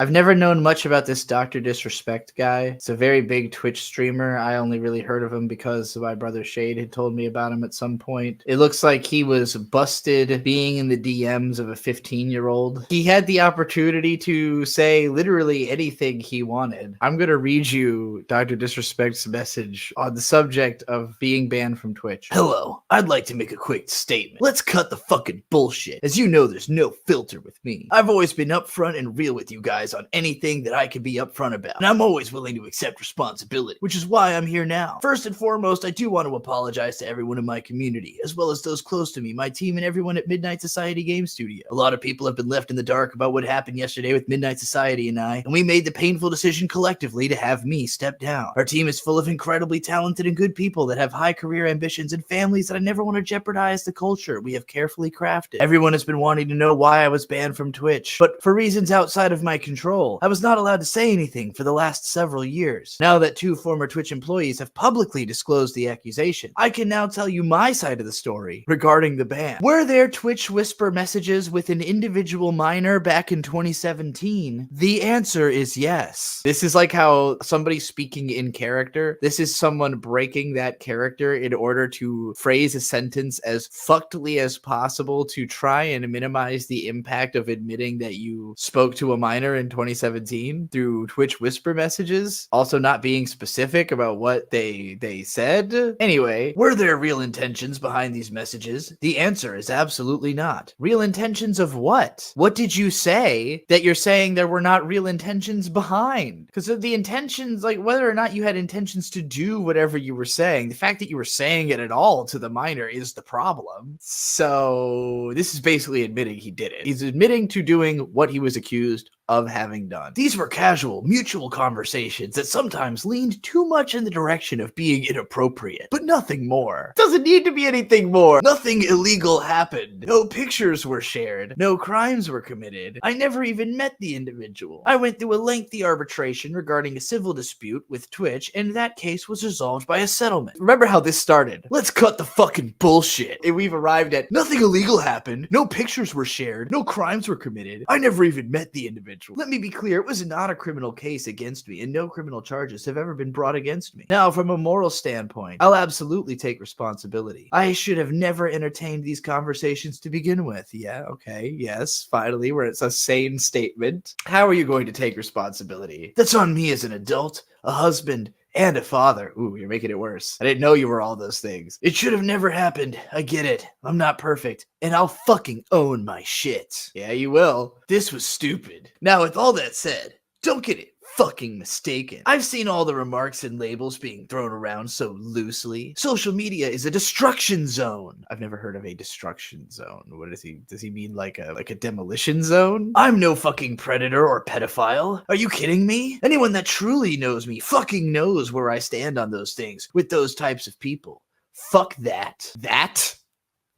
I've never known much about this Dr. Disrespect guy. It's a very big Twitch streamer. I only really heard of him because my brother Shade had told me about him at some point. It looks like he was busted being in the DMs of a 15-year-old. He had the opportunity to say literally anything he wanted. I'm going to read you Dr. Disrespect's message on the subject of being banned from Twitch. Hello, I'd like to make a quick statement. Let's cut the fucking bullshit. As you know, there's no filter with me. I've always been upfront and real with you guys on anything that I can be upfront about, and I'm always willing to accept responsibility, which is why I'm here now. First and foremost, I do want to apologize to everyone in my community, as well as those close to me, my team, and everyone at Midnight Society Game Studio. A lot of people have been left in the dark about what happened yesterday with Midnight Society and I, and we made the painful decision collectively to have me step down. Our team is full of incredibly talented and good people that have high career ambitions and families that I never want to jeopardize the culture we have carefully crafted. Everyone has been wanting to know why I was banned from Twitch, but for reasons outside of my control, I was not allowed to say anything for the last several years. Now that 2 former Twitch employees have publicly disclosed the accusation, I can now tell you my side of the story regarding the ban. Were there Twitch whisper messages with an individual minor back in 2017? The answer is yes. This is like how somebody speaking in character, this is someone breaking that character in order to phrase a sentence as fuckedly as possible to try and minimize the impact of admitting that you spoke to a minor in 2017 through Twitch whisper messages, also not being specific about what they said. Anyway, were there real intentions behind these messages? The answer is absolutely not. Real intentions of what? What did you say that you're saying there were not real intentions behind? Because of the intentions, like whether or not you had intentions to do whatever you were saying, the fact that you were saying it at all to the minor is the problem. So this is basically admitting he did it. He's admitting to doing what he was accused of having done. These were casual, mutual conversations that sometimes leaned too much in the direction of being inappropriate, but nothing more. Doesn't need to be anything more. Nothing illegal happened. No pictures were shared. No crimes were committed. I never even met the individual. I went through a lengthy arbitration regarding a civil dispute with Twitch, and that case was resolved by a settlement. Remember how this started? Let's cut the fucking bullshit. And we've arrived at nothing illegal happened. No pictures were shared. No crimes were committed. I never even met the individual. Let me be clear, it was not a criminal case against me, and no criminal charges have ever been brought against me. Now, from a moral standpoint, I'll absolutely take responsibility. I should have never entertained these conversations to begin with. Yeah, okay, yes, finally, where it's a sane statement. How are you going to take responsibility? That's on me as an adult, a husband, and a father. Ooh, you're making it worse. I didn't know you were all those things. It should have never happened. I get it. I'm not perfect. And I'll fucking own my shit. Yeah, you will. This was stupid. Now, with all that said, don't get it fucking mistaken. I've seen all the remarks and labels being thrown around so loosely. Social media is a destruction zone. I've never heard of a destruction zone. What does he mean, like a demolition zone? I'm no fucking predator or pedophile. Are you kidding me? Anyone that truly knows me fucking knows where I stand on those things with those types of people. Fuck that.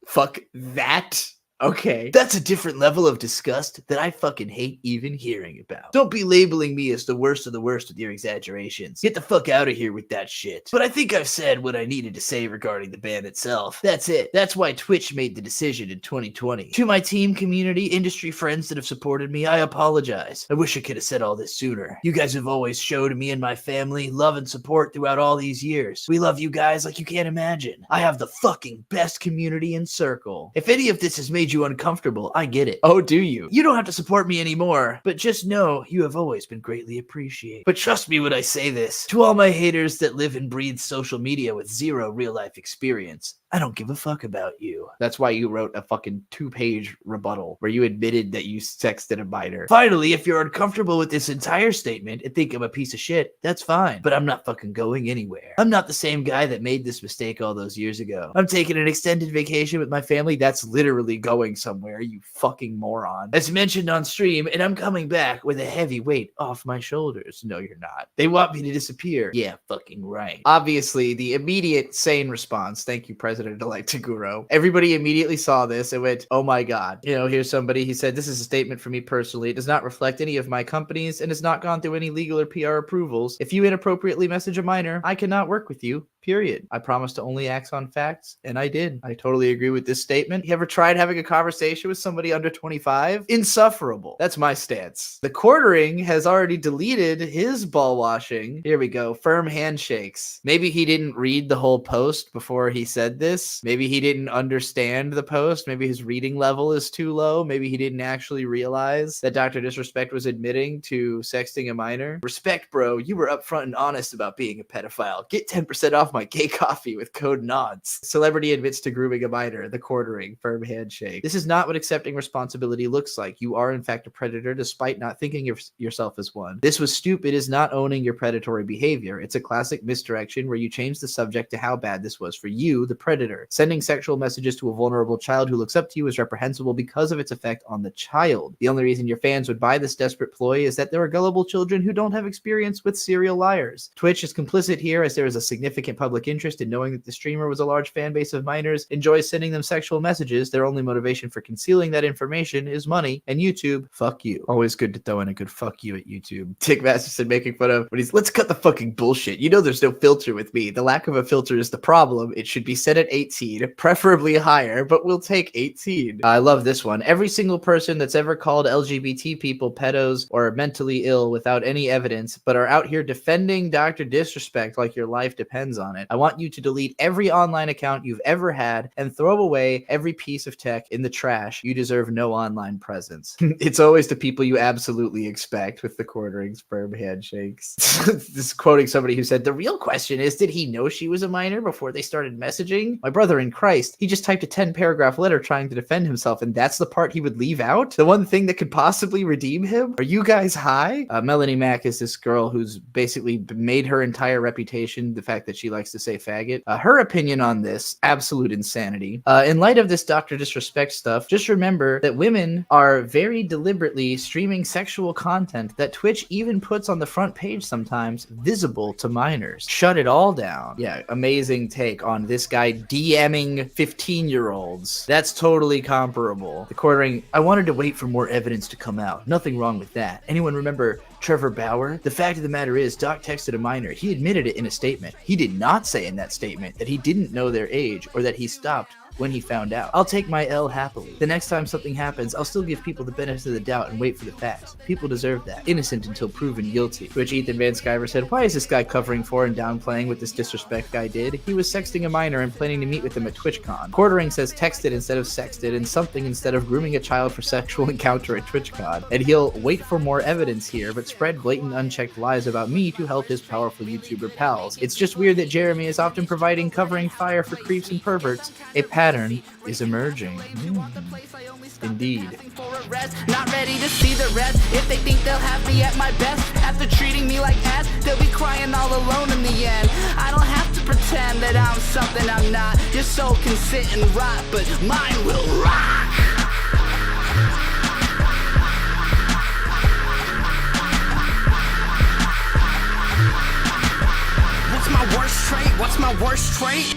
Fuck that. Okay, that's a different level of disgust that I fucking hate even hearing about. Don't be labeling me as the worst of the worst with your exaggerations. Get the fuck out of here with that shit. But I think I've said what I needed to say regarding the ban itself. That's it. That's why Twitch made the decision in 2020. To my team, community, industry friends that have supported me, I apologize. I wish I could have said all this sooner. You guys have always showed me and my family love and support throughout all these years. We love you guys like you can't imagine. I have the fucking best community in Circle. If any of this has made you uncomfortable, I get it. Oh, do you? You don't have to support me anymore, but just know you have always been greatly appreciated. But trust me when I say this, to all my haters that live and breathe social media with zero real-life experience, I don't give a fuck about you. That's why you wrote a fucking 2-page rebuttal where you admitted that you sexted a minor. Finally, if you're uncomfortable with this entire statement and think I'm a piece of shit, that's fine. But I'm not fucking going anywhere. I'm not the same guy that made this mistake all those years ago. I'm taking an extended vacation with my family. That's literally going somewhere, you fucking moron. As mentioned on stream, and I'm coming back with a heavy weight off my shoulders. No, you're not. They want me to disappear. Yeah, fucking right. Obviously, the immediate sane response, thank you, President President-elect Taguro. Everybody immediately saw this and went, oh my God. You know, here's somebody, he said, this is a statement for me personally. It does not reflect any of my companies and has not gone through any legal or PR approvals. If you inappropriately message a minor, I cannot work with you. Period. I promise to only act on facts, and I did. I totally agree with this statement. You ever tried having a conversation with somebody under 25? Insufferable. That's my stance. The quartering has already deleted his ball washing. Here we go. Firm handshakes. Maybe he didn't read the whole post before he said this. Maybe he didn't understand the post. Maybe his reading level is too low. Maybe he didn't actually realize that Dr. Disrespect was admitting to sexting a minor. Respect, bro. You were upfront and honest about being a pedophile. Get 10% off my gay coffee with code NODS. Celebrity admits to grooming a minor. The quartering. Firm handshake. This is not what accepting responsibility looks like. You are in fact a predator despite not thinking of yourself as one. This was stupid is not owning your predatory behavior. It's a classic misdirection where you change the subject to how bad this was for you, the predator. Sending sexual messages to a vulnerable child who looks up to you is reprehensible because of its effect on the child. The only reason your fans would buy this desperate ploy is that there are gullible children who don't have experience with serial liars. Twitch is complicit here as there is a significant public interest in knowing that the streamer was a large fan base of minors, enjoys sending them sexual messages. Their only motivation for concealing that information is money, and YouTube, fuck you. Always good to throw in a good fuck you at YouTube. Tick Masterson making fun of when he's, let's cut the fucking bullshit. You know there's no filter with me. The lack of a filter is the problem. It should be set at 18, preferably higher, but we'll take 18. I love this one. Every single person that's ever called LGBT people pedos or mentally ill without any evidence, but are out here defending Dr. Disrespect like your life depends on it. I want you to delete every online account you've ever had and throw away every piece of tech in the trash. You deserve no online presence. It's always the people you absolutely expect with the quarterings, firm handshakes. This is quoting somebody who said, the real question is, did he know she was a minor before they started messaging? My brother in Christ, he just typed a 10-paragraph letter trying to defend himself, and that's the part he would leave out? The one thing that could possibly redeem him? Are you guys high? Melanie Mack is this girl who's basically made her entire reputation the fact that she likes to say faggot. Her opinion on this, absolute insanity. In light of this Dr. Disrespect stuff, just remember that women are very deliberately streaming sexual content that Twitch even puts on the front page sometimes, visible to minors. Shut it all down. Yeah, amazing take on this guy DMing 15-year-olds. That's totally comparable. The quartering, I wanted to wait for more evidence to come out. Nothing wrong with that. Anyone remember Trevor Bauer? The fact of the matter is, Doc texted a minor. He admitted it in a statement. He did not say in that statement that he didn't know their age or that he stopped when he found out. I'll take my L happily. The next time something happens, I'll still give people the benefit of the doubt and wait for the facts. People deserve that. Innocent until proven guilty. To which Ethan Van Sciver said, why is this guy covering for and downplaying what this disrespect guy did? He was sexting a minor and planning to meet with him at TwitchCon. Quartering says texted instead of sexted and something instead of grooming a child for sexual encounter at TwitchCon. And he'll wait for more evidence here, but spread blatant unchecked lies about me to help his powerful YouTuber pals. It's just weird that Jeremy is often providing covering fire for creeps and perverts. A pattern is emerging. Indeed. Not ready to see the rest. If they think they'll have me at my best, after treating me like ass, they'll be crying all alone in the end. I don't have to pretend that I'm something I'm not. Your soul can sit and rot, but mine will rock. What's my worst trait? What's my worst trait?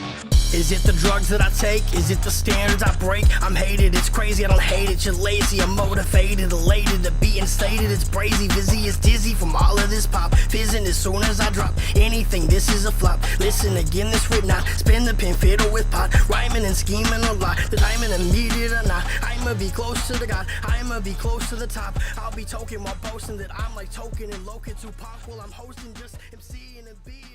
Is it the drugs that I take? Is it the standards I break? I'm hated, it's crazy, I don't hate it. You're lazy, I'm motivated, elated to be instated. It's brazy, busy, it's dizzy from all of this pop. Fizzing as soon as I drop anything, this is a flop. Listen again, this rip not. Spin the pin, fiddle with pot. Rhyming and scheming a lot. The timing immediate or not. I'ma be close to the God. I'ma be close to the top. I'll be token while boasting that I'm like token and local Tupac while I'm hosting just MCing and being.